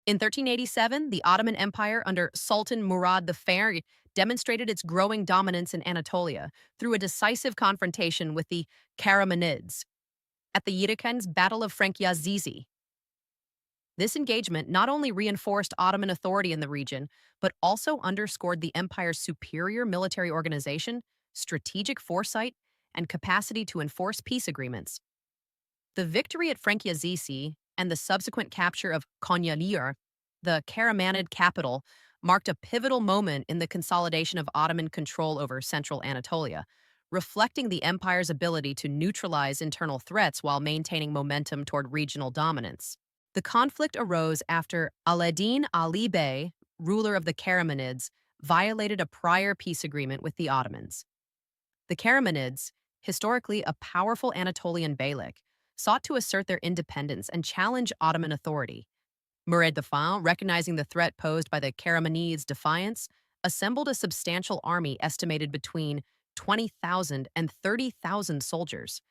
In 1387, the Ottoman Empire under Sultan Murad the Fair demonstrated its growing dominance in Anatolia through a decisive confrontation with the Karamanids at the Yerekan's Battle of Frankiazizi. This engagement not only reinforced Ottoman authority in the region, but also underscored the empire's superior military organization, strategic foresight, and capacity to enforce peace agreements. The victory at Frankiazizi and the subsequent capture of Konya, the Karamanid capital, marked a pivotal moment in the consolidation of Ottoman control over central Anatolia, reflecting the empire's ability to neutralize internal threats while maintaining momentum toward regional dominance. The conflict arose after Alaeddin Ali Bey, ruler of the Karamanids, violated a prior peace agreement with the Ottomans. The Karamanids, historically a powerful Anatolian beylik, sought to assert their independence and challenge Ottoman authority. Murad I, recognizing the threat posed by the Karamanids' defiance, assembled a substantial army estimated between 20,000 and 30,000 soldiers.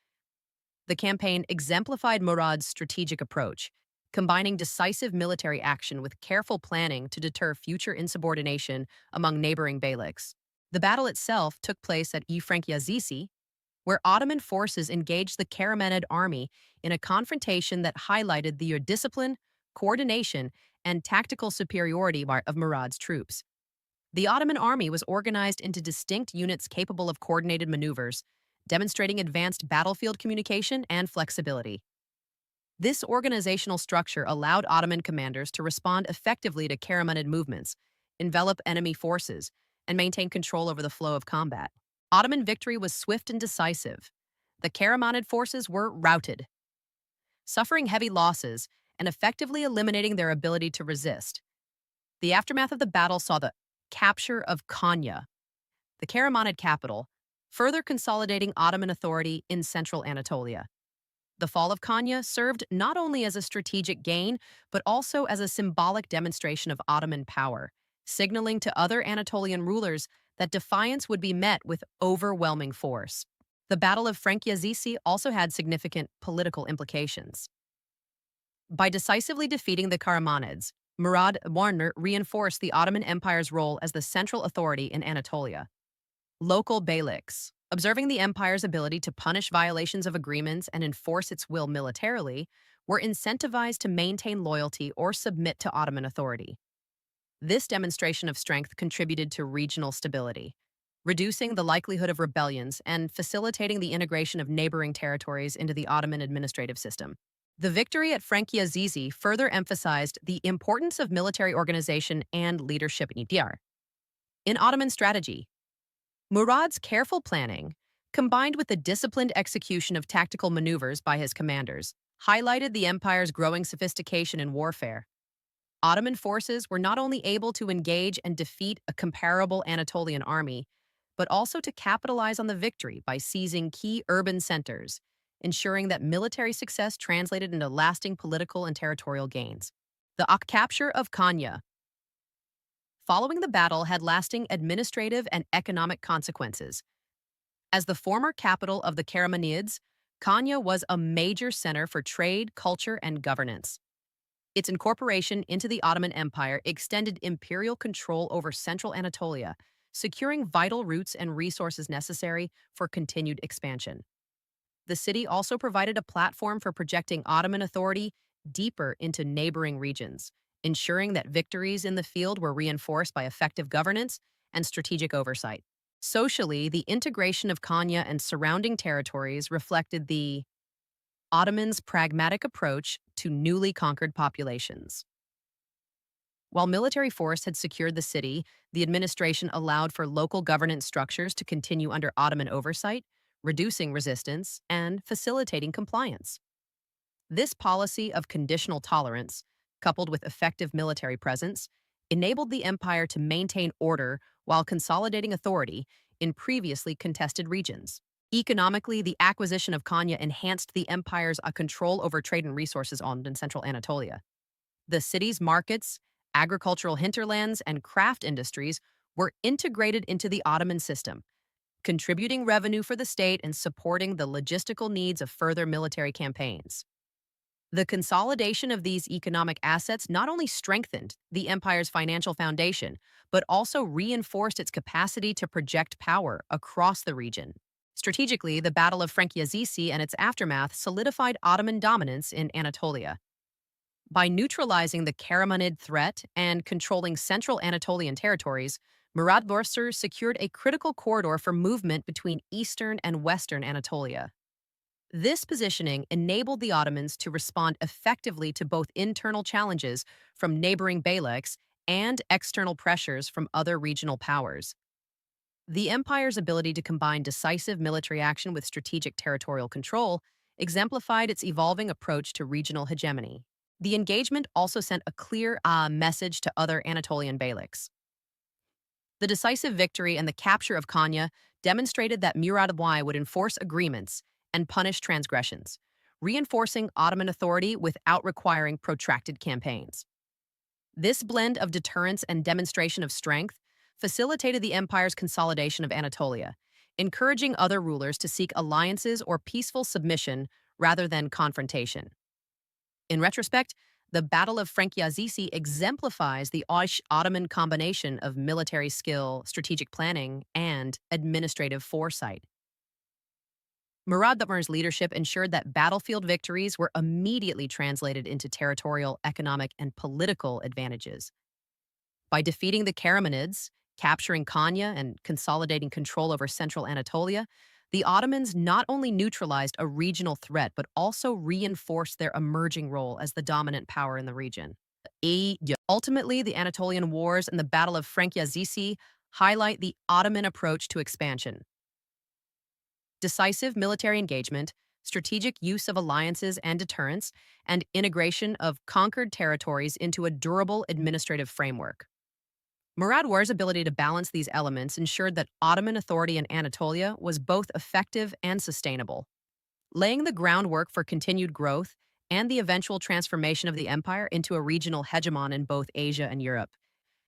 The campaign exemplified Murad's strategic approach, combining decisive military action with careful planning to deter future insubordination among neighboring beyliks. The battle itself took place at Efrankiazizi, where Ottoman forces engaged the Karamanid army in a confrontation that highlighted the discipline, coordination, and tactical superiority of Murad's troops. The Ottoman army was organized into distinct units capable of coordinated maneuvers, demonstrating advanced battlefield communication and flexibility. This organizational structure allowed Ottoman commanders to respond effectively to Karamanid movements, envelop enemy forces, and maintain control over the flow of combat. Ottoman victory was swift and decisive. The Karamanid forces were routed, suffering heavy losses and effectively eliminating their ability to resist. The aftermath of the battle saw the capture of Konya, the Karamanid capital, further consolidating Ottoman authority in central Anatolia. The fall of Konya served not only as a strategic gain, but also as a symbolic demonstration of Ottoman power, signaling to other Anatolian rulers that defiance would be met with overwhelming force. The Battle of Frankiazizi also had significant political implications. By decisively defeating the Karamanids, Murad Warner reinforced the Ottoman Empire's role as the central authority in Anatolia. Local beyliks, observing the empire's ability to punish violations of agreements and enforce its will militarily, were incentivized to maintain loyalty or submit to Ottoman authority. This demonstration of strength contributed to regional stability, reducing the likelihood of rebellions and facilitating the integration of neighboring territories into the Ottoman administrative system. The victory at Frankiazizi further emphasized the importance of military organization and leadership in Ottoman strategy. Murad's careful planning, combined with the disciplined execution of tactical maneuvers by his commanders, highlighted the empire's growing sophistication in warfare. Ottoman forces were not only able to engage and defeat a comparable Anatolian army, but also to capitalize on the victory by seizing key urban centers, ensuring that military success translated into lasting political and territorial gains. The capture of Konya, following the battle, had lasting administrative and economic consequences. As the former capital of the Karamanids, Konya was a major center for trade, culture, and governance. Its incorporation into the Ottoman Empire extended imperial control over central Anatolia, securing vital routes and resources necessary for continued expansion. The city also provided a platform for projecting Ottoman authority deeper into neighboring regions, ensuring that victories in the field were reinforced by effective governance and strategic oversight. Socially, the integration of Konya and surrounding territories reflected the Ottomans' pragmatic approach to newly conquered populations. While military force had secured the city, the administration allowed for local governance structures to continue under Ottoman oversight, reducing resistance and facilitating compliance. This policy of conditional tolerance, coupled with effective military presence, enabled the empire to maintain order while consolidating authority in previously contested regions. Economically, the acquisition of Konya enhanced the empire's control over trade and resources owned in central Anatolia. The city's markets, agricultural hinterlands, and craft industries were integrated into the Ottoman system, contributing revenue for the state and supporting the logistical needs of further military campaigns. The consolidation of these economic assets not only strengthened the empire's financial foundation, but also reinforced its capacity to project power across the region. Strategically, the Battle of Frankiazisi and its aftermath solidified Ottoman dominance in Anatolia. By neutralizing the Karamanid threat and controlling central Anatolian territories, Murad Bursar secured a critical corridor for movement between eastern and western Anatolia. This positioning enabled the Ottomans to respond effectively to both internal challenges from neighboring beyliks and external pressures from other regional powers. The empire's ability to combine decisive military action with strategic territorial control exemplified its evolving approach to regional hegemony. The engagement also sent a clear message to other Anatolian beyliks. The decisive victory and the capture of Konya demonstrated that Murad I would enforce agreements and punish transgressions, reinforcing Ottoman authority without requiring protracted campaigns. This blend of deterrence and demonstration of strength facilitated the empire's consolidation of Anatolia, encouraging other rulers to seek alliances or peaceful submission rather than confrontation. In retrospect, the Battle of Frankiazisi exemplifies the Ottoman combination of military skill, strategic planning, and administrative foresight. Murad I's leadership ensured that battlefield victories were immediately translated into territorial, economic, and political advantages. By defeating the Karamanids, capturing Konya, and consolidating control over central Anatolia, the Ottomans not only neutralized a regional threat, but also reinforced their emerging role as the dominant power in the region. Ultimately, the Anatolian Wars and the Battle of Frankiazisi highlight the Ottoman approach to expansion. Decisive military engagement, strategic use of alliances and deterrence, and integration of conquered territories into a durable administrative framework. Murad I's ability to balance these elements ensured that Ottoman authority in Anatolia was both effective and sustainable, laying the groundwork for continued growth and the eventual transformation of the empire into a regional hegemon in both Asia and Europe.